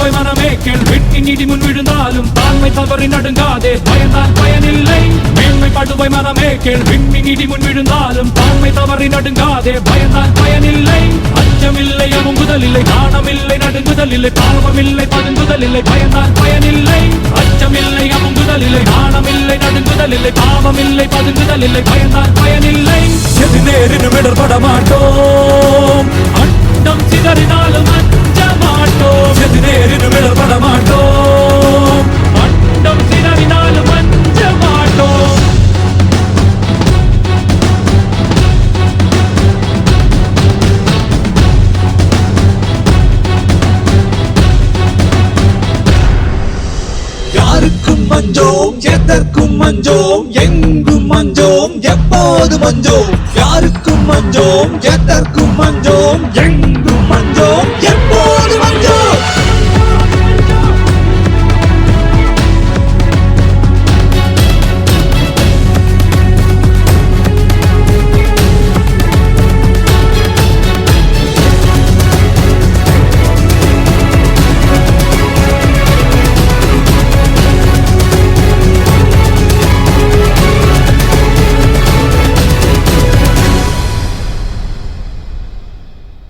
படுவாய் மனமே கேள். வெட்டின் இடி முன் விழுந்தாலும் தாழ்மை தவறி நடுங்காதே, பயந்தால் பயனில்லை. மேன்மை படுவாய் மனமே கேள். வெட்டின் இடி முன் விழுந்தாலும் தாழ்மை தவறி நடுங்காதே, பயந்தால் பயனில்லை. அச்சமில்லை, அமுங்குதலில்லை, நாணமில்லை, நடுங்குதலில்லை, பாவமில்லை, பதுங்குதலில்லை, பயந்தால் பயனில்லை. அச்சமில்லை, அமுங்குதலில்லை, நாணமில்லை, நடுங்குதலில்லை, பாவமில்லை, பதுங்குதலில்லை, பயந்தால் பயனில்லை. எது நேரினும் இடர்பட மாட்டோம், அண்டம் சிதறினாலும் அஞ்ச மாட்டோம். எது நேரினும் இடர்பட மாட்டோம், அண்டம் சிதறினாலும் அஞ்ச மாட்டோம். யாருக்கும் மஞ்சோம், எதற்கும் மஞ்சோம், எங்கும் மஞ்சோம், எப்போது மஞ்சோம். யாருக்கும் மஞ்சோம், எதற்கும் மஞ்சோம், எங்கும் மஞ்சோம், எப்போது